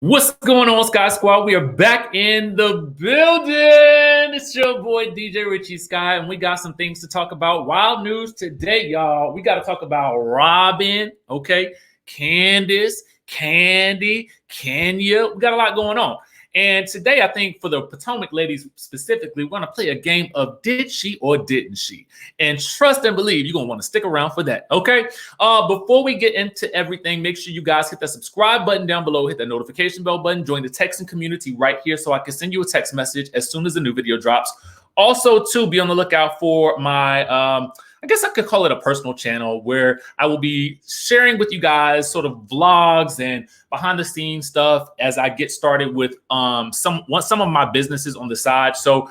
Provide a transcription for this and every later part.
What's going on, Sky Squad? We are back in the building. It's your boy DJRichieSkye, and we got some things to talk about. Wild news today, y'all. We got to talk about Robyn, okay? Candiace, Candy, Kenya. We got a lot going on. And today, I think for the Potomac ladies specifically, we're going to play a game of did she or didn't she? And trust and believe you're going to want to stick around for that, okay? Before we get into everything, make sure you guys hit that subscribe button down below, hit that notification bell button, join the texting community right here so I can send you a text message as soon as the new video drops. Also, too, be on the lookout for my, I guess I could call it a personal channel where I will be sharing with you guys sort of vlogs and behind the scenes stuff as I get started with some of my businesses on the side. So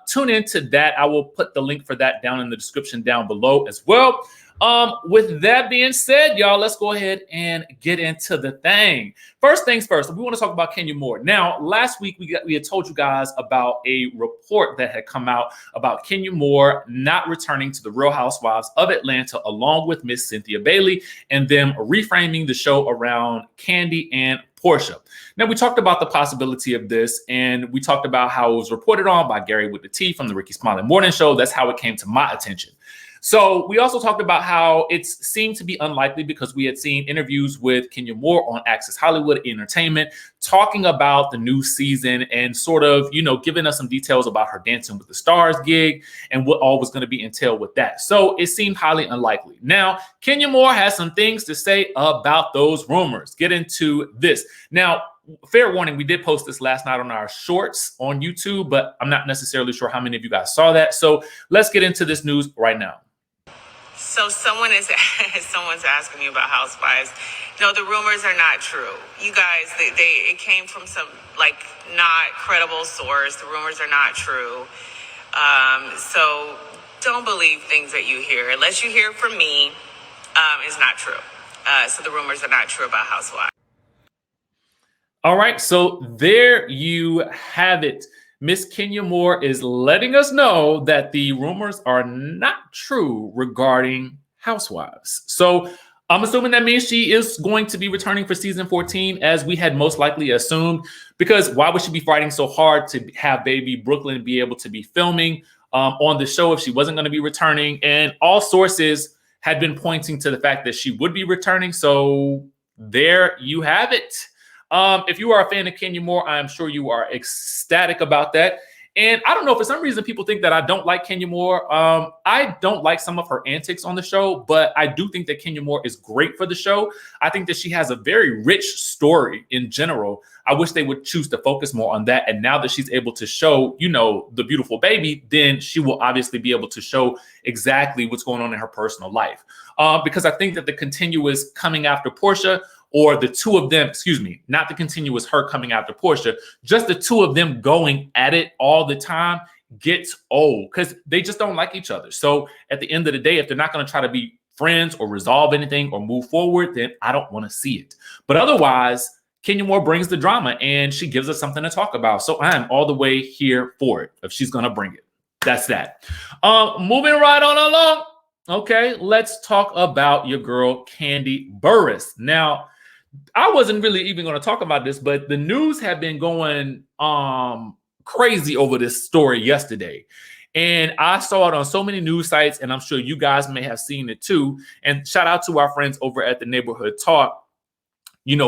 tune into that. I will put the link for that down in the description down below as well. With that being said, y'all, let's go ahead and get into the thing. First things first, we want to talk about Kenya Moore. Now, last week we had told you guys about a report that had come out about Kenya Moore not returning to the Real Housewives of Atlanta along with Miss Cynthia Bailey and them reframing the show around Kandi and Portia. Now, we talked about the possibility of this, and we talked about how it was reported on by Gary with the T from the Ricky Smiley Morning Show. That's how it came to my attention. So we also talked about how it seemed to be unlikely because we had seen interviews with Kenya Moore on Access Hollywood Entertainment talking about the new season and sort of, giving us some details about her Dancing with the Stars gig and what all was going to be entailed with that. So it seemed highly unlikely. Now, Kenya Moore has some things to say about those rumors. Get into this. Now, fair warning, we did post this last night on our shorts on YouTube, but I'm not necessarily sure how many of you guys saw that. So let's get into this news right now. So someone's asking me about Housewives. No, the rumors are not true. You guys, it came from some not credible source. The rumors are not true. So don't believe things that you hear unless you hear from me. It's not true. So the rumors are not true about Housewives. All right, so there you have it. Miss Kenya Moore is letting us know that the rumors are not true regarding Housewives. So I'm assuming that means she is going to be returning for season 14, as we had most likely assumed, because why would she be fighting so hard to have baby Brooklyn be able to be filming on the show if she wasn't going to be returning? And all sources had been pointing to the fact that she would be returning. So there you have it. If you are a fan of Kenya Moore, I'm sure you are ecstatic about that. And I don't know, for some reason, people think that I don't like Kenya Moore. I don't like some of her antics on the show, but I do think that Kenya Moore is great for the show. I think that she has a very rich story in general. I wish they would choose to focus more on that. And now that she's able to show, the beautiful baby, then she will obviously be able to show exactly what's going on in her personal life. Because I think that the continuous coming after Portia, or the two of them, not the continuous her coming after Portia, just the two of them going at it all the time gets old because they just don't like each other. So at the end of the day, if they're not going to try to be friends or resolve anything or move forward, then I don't want to see it. But otherwise, Kenya Moore brings the drama and she gives us something to talk about. So I'm all the way here for it if she's going to bring it. That's that. Moving right on along. Okay, let's talk about your girl, Kandi Burruss. Now, I wasn't really even going to talk about this, but the news had been going crazy over this story yesterday. And I saw it on so many news sites, and I'm sure you guys may have seen it too. And shout out to our friends over at the Neighborhood Talk,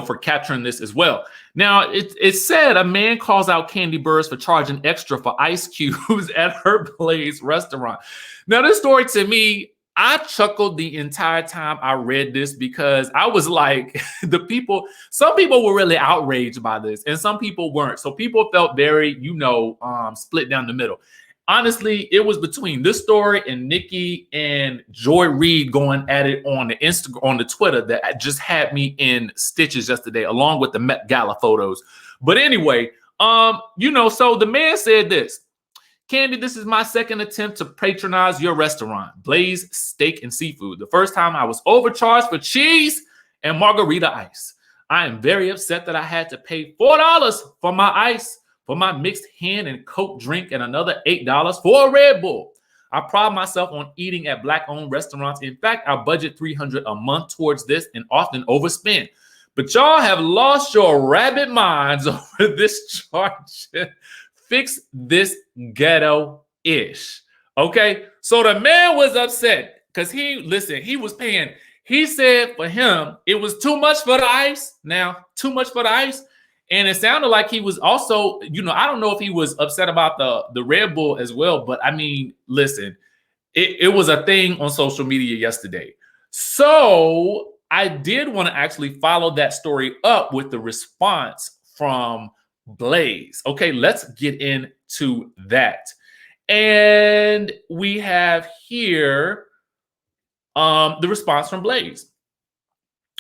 for capturing this as well. Now, it said a man calls out Kandi Burruss for charging extra for ice cubes at her Blaze restaurant. Now, this story to me, I chuckled the entire time I read this because I was like, some people were really outraged by this and some people weren't. So people felt very, split down the middle. Honestly, it was between this story and Nikki and Joy Reid going at it on the Instagram, on the Twitter, that just had me in stitches yesterday, along with the Met Gala photos. But anyway, so the man said this: Kandi, this is my second attempt to patronize your restaurant, Blaze Steak and Seafood. The first time I was overcharged for cheese and margarita ice. I am very upset that I had to pay $4 for my ice, for my mixed hen and Coke drink, and another $8 for a Red Bull. I pride myself on eating at Black-owned restaurants. In fact, I budget $300 a month towards this and often overspend. but y'all have lost your rabbit minds over this charge. Fix this ghetto-ish. Okay, so the man was upset because he was paying. He said for him, it was too much for the ice. Now, too much for the ice. And it sounded like he was also, I don't know if he was upset about the Red Bull as well, but I mean, listen, it was a thing on social media yesterday. So I did want to actually follow that story up with the response from Blaze. Okay, let's get into that. And we have here the response from Blaze.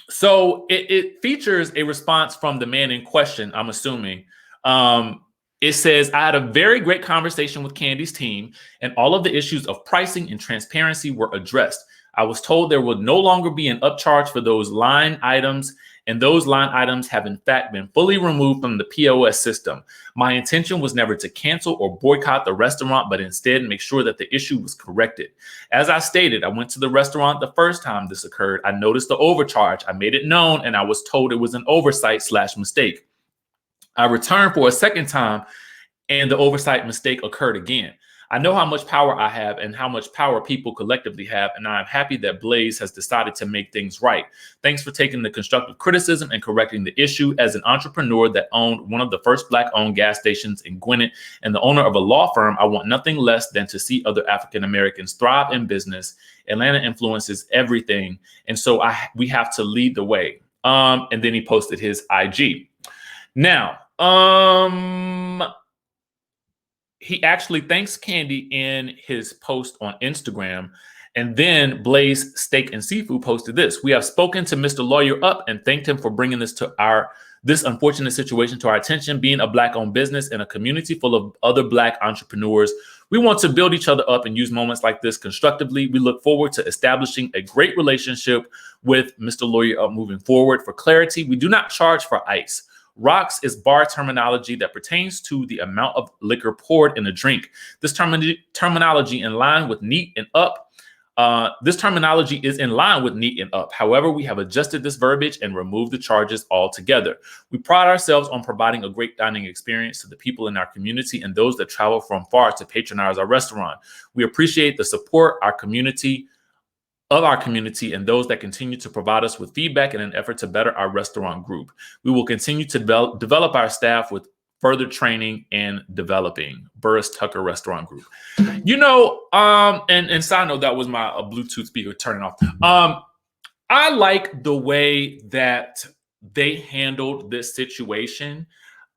So it features a response from the man in question, I'm assuming. It says, I had a very great conversation with Candiace's team, and all of the issues of pricing and transparency were addressed. I was told there will no longer be an upcharge for those line items, and those line items have in fact been fully removed from the POS system. My intention was never to cancel or boycott the restaurant, but instead make sure that the issue was corrected. As I stated, I went to the restaurant the first time this occurred. I noticed the overcharge. I made it known, and I was told it was an oversight/mistake. I returned for a second time, and the oversight mistake occurred again. I know how much power I have and how much power people collectively have, and I'm happy that Blaze has decided to make things right. Thanks for taking the constructive criticism and correcting the issue. As an entrepreneur that owned one of the first Black-owned gas stations in Gwinnett and the owner of a law firm, I want nothing less than to see other African Americans thrive in business. Atlanta influences everything, and so we have to lead the way. And then he posted his IG. Now, he actually thanks Candy in his post on Instagram. And then Blaze Steak and Seafood posted this. We have spoken to Mr. Lawyer Up and thanked him for bringing this unfortunate situation to our attention. Being a Black-owned business in a community full of other Black entrepreneurs, we want to build each other up and use moments like this constructively. We look forward to establishing a great relationship with Mr. Lawyer Up moving forward. For clarity, we do not charge for ice. Rocks is bar terminology that pertains to the amount of liquor poured in a drink. This terminology in line with neat and up. This terminology is in line with neat and up. However, we have adjusted this verbiage and removed the charges altogether. We pride ourselves on providing a great dining experience to the people in our community and those that travel from far to patronize our restaurant. We appreciate the support of our community and those that continue to provide us with feedback in an effort to better our restaurant group. We will continue to develop our staff with further training and developing. Burris Tucker Restaurant Group. And side note, that was my Bluetooth speaker turning off. I like the way that they handled this situation.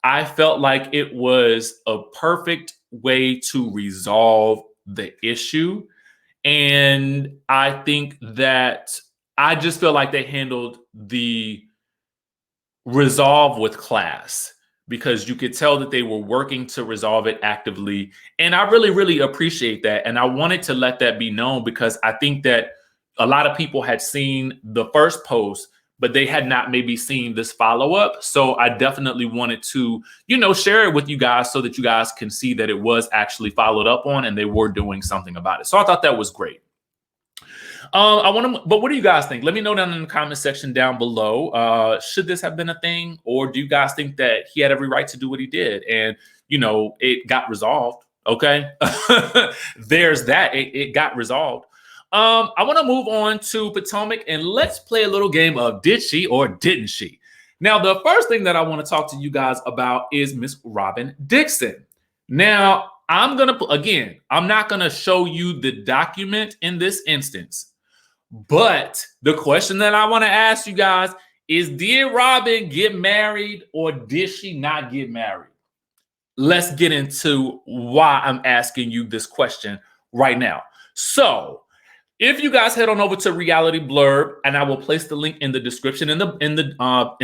I felt like it was a perfect way to resolve the issue. And I think that I just feel like they handled the resolve with class, because you could tell that they were working to resolve it actively. And I really, really appreciate that. And I wanted to let that be known because I think that a lot of people had seen the first post, but they had not maybe seen this follow-up. So I definitely wanted to, share it with you guys so that you guys can see that it was actually followed up on and they were doing something about it. So I thought that was great. But what do you guys think? Let me know down in the comment section down below. Should this have been a thing, or do you guys think that he had every right to do what he did and, it got resolved? Okay. There's that. It got resolved. I want to move on to Potomac and let's play a little game of did she or didn't she? Now, the first thing that I want to talk to you guys about is Miss Robyn DIXON. Now, I'm not going to show you the document in this instance, but the question that I want to ask you guys is, did Robyn get married or did she not get married? Let's get into why I'm asking you this question right now. So, if you guys head on over to Reality Blurb, and I will place the link in the description in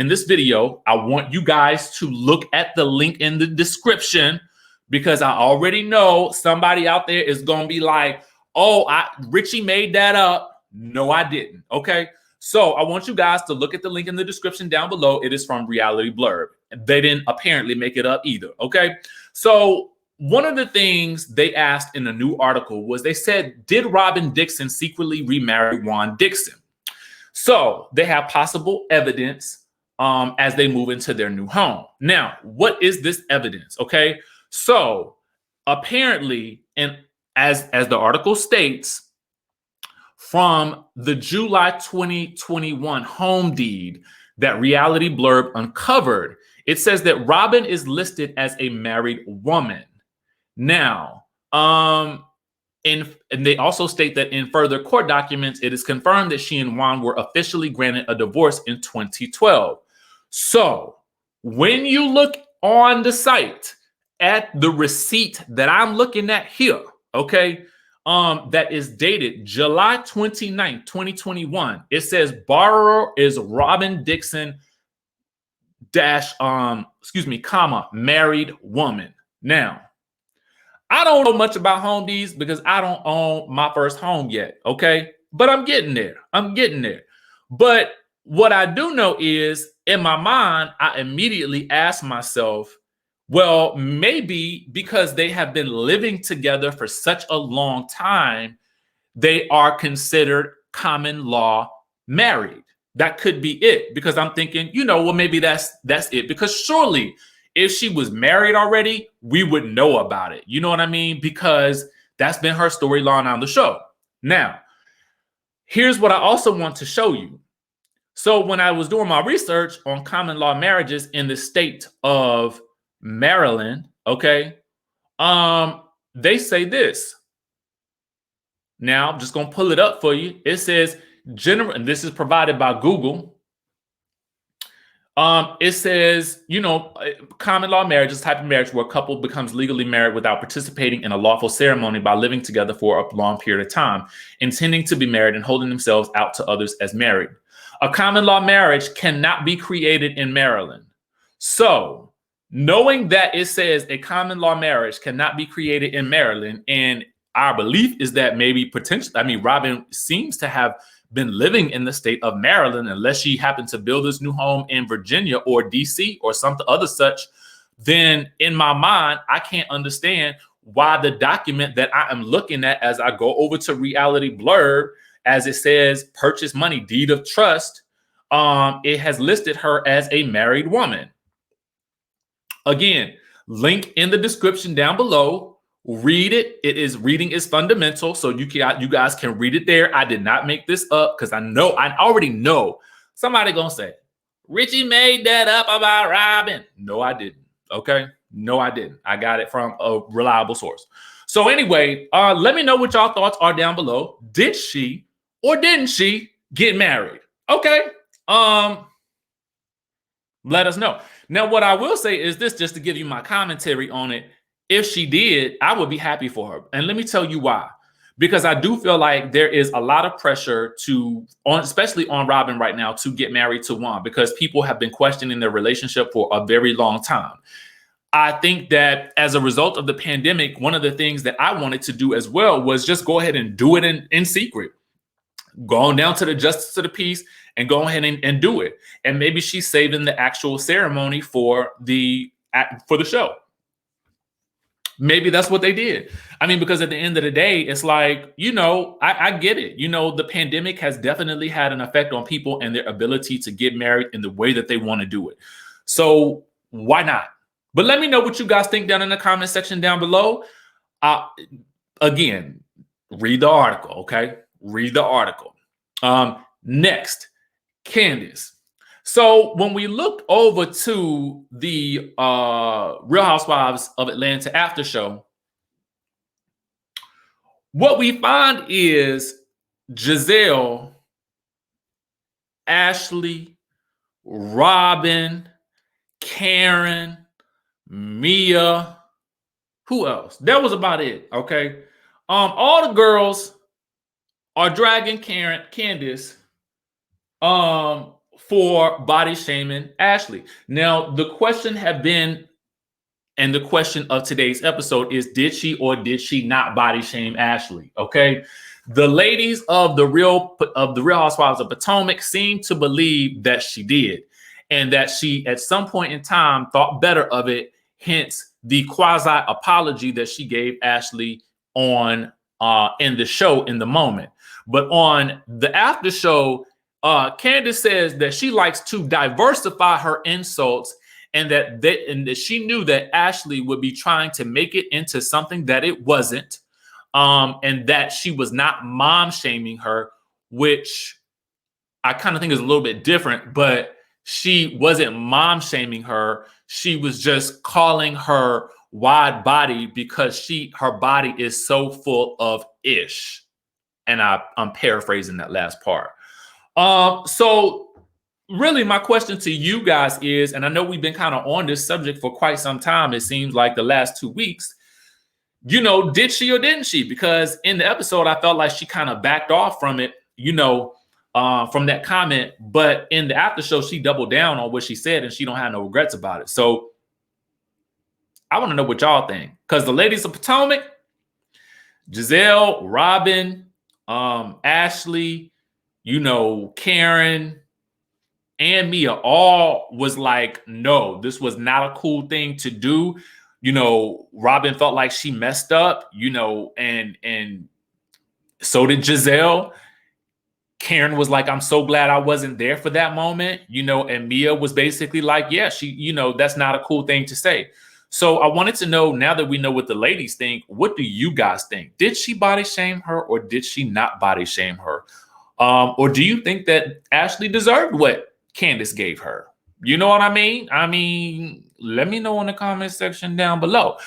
this video, I want you guys to look at the link in the description because I already know somebody out there is gonna be like, "Oh, Richie made that up." No, I didn't. Okay, so I want you guys to look at the link in the description down below. It is from Reality Blurb. They didn't apparently make it up either. Okay, so one of the things they asked in a new article was they said, did Robyn DIXON secretly remarry Juan Dixon? So they have possible evidence as they move into their new home. Now, what is this evidence? Okay, so apparently, and as the article states, from the July 2021 home deed that Reality Blurb uncovered, it says that Robyn is listed as a married woman. Now, and they also state that in further court documents, it is confirmed that she and Juan were officially granted a divorce in 2012. So when you look on the site at the receipt that I'm looking at here, okay, that is dated July 29th, 2021, it says borrower is Robyn DIXON comma, married woman. Now, I don't know much about home deeds because I don't own my first home yet, okay? But I'm getting there. But what I do know is, in my mind, I immediately ask myself, well, maybe because they have been living together for such a long time, they are considered common law married. That could be it, because I'm thinking, well, maybe that's it. Because surely, if she was married already, we would know about it. You know what I mean? Because that's been her storyline on the show. Now, here's what I also want to show you. So when I was doing my research on common law marriages in the state of Maryland, okay, they say this. Now, I'm just going to pull it up for you. It says, and this is provided by Google. It says, common law marriage is a type of marriage where a couple becomes legally married without participating in a lawful ceremony by living together for a long period of time, intending to be married and holding themselves out to others as married. A common law marriage cannot be created in Maryland. So, knowing that it says a common law marriage cannot be created in Maryland, and our belief is that maybe potentially, Robyn seems to have been living in the state of Maryland, unless she happened to build this new home in Virginia or DC or something other such, then in my mind, I can't understand why the document that I am looking at as I go over to Reality Blurb, as it says purchase money, deed of trust, it has listed her as a married woman. Again, link in the description down below. Read it. Reading is fundamental, so you guys can read it there. I did not make this up because I already know somebody gonna say Richie made that up about Robyn. No, I didn't. Okay, no, I didn't. I got it from a reliable source. So anyway, let me know what y'all thoughts are down below. Did she or didn't she get married? Okay, let us know. Now, what I will say is this, just to give you my commentary on it. If she did, I would be happy for her. And let me tell you why. Because I do feel like there is a lot of pressure especially on Robyn right now, to get married to Juan, because people have been questioning their relationship for a very long time. I think that as a result of the pandemic, one of the things that I wanted to do as well was just go ahead and do it in secret. Go on down to the justice of the peace and go ahead and do it. And maybe she's saving the actual ceremony for the show. Maybe that's what they did. Because at the end of the day, it's like, I get it. The pandemic has definitely had an effect on people and their ability to get married in the way that they want to do it. So why not? But let me know what you guys think down in the comment section down below. Again, read the article, okay? Read the article. Next, Candiace. So when we looked over to the Real Housewives of Atlanta after show, what we find is Giselle, Ashley, Robyn, Karen, Mia, who else? That was about it, okay? All the girls are dragging Candiace for body shaming Ashley. Now, the question had been, and the question of today's episode is, did she or did she not body shame Ashley? Okay. The ladies of the Real Housewives of Potomac seem to believe that she did, and that she at some point in time thought better of it, hence the quasi apology that she gave Ashley on in the show in the moment. But on the after show, Candiace says that she likes to diversify her insults, and that she knew that Ashley would be trying to make it into something that it wasn't, and that she was not mom shaming her, which I kind of think is a little bit different. But she wasn't mom shaming her. She was just calling her wide body because her body is so full of ish. And I'm paraphrasing that last part. So really my question to you guys is, and I know we've been kind of on this subject for quite some time, it seems like the last 2 weeks, you know, did she or didn't she? Because in the episode, I felt like she kind of backed off from it, you know, from that comment. But in the after show, she doubled down on what she said and she don't have no regrets about it. So I want to know what y'all think. Because the ladies of Potomac, Giselle, Robyn, Ashley, you know, Karen, and Mia all was like, no, this was not a cool thing to do. You know, Robyn felt like she messed up, you know, and so did Giselle. Karen was like, I'm so glad I wasn't there for that moment, you know, and Mia was basically like, yeah, she, you know, that's not a cool thing to say. So I wanted to know, now that we know what the ladies think, what do you guys think? Did she body shame her or did she not body shame her? Or do you think that Ashley deserved what Candiace gave her? You know what I mean? I mean, let me know in the comment section down below.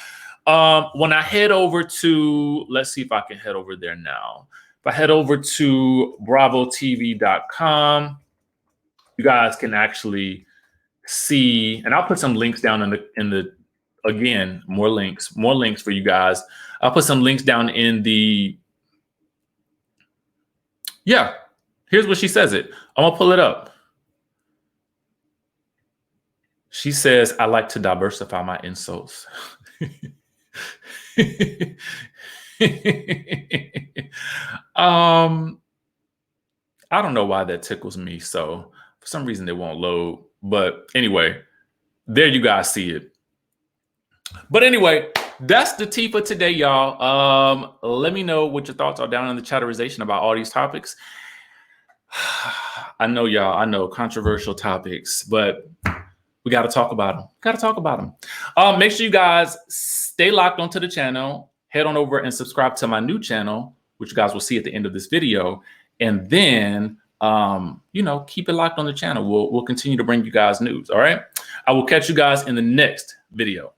When I head over to, let's see if I can head over there now. If I head over to bravotv.com, you guys can actually see, and I'll put some links down in the again, more links for you guys. I'll put some links down in the, yeah, here's what she says it. I'm gonna pull it up. She says, I like to diversify my insults. I don't know why that tickles me. So for some reason it won't load. But anyway, there you guys see it. But anyway, that's the tea for today, y'all. Let me know what your thoughts are down in the chatterization about all these topics. I know, y'all, I know, controversial topics, but we got to talk about them. Make sure you guys stay locked onto the channel. Head on over and subscribe to my new channel, which you guys will see at the end of this video. And then, you know, keep it locked on the channel. We'll continue to bring you guys news. All right. I will catch you guys in the next video.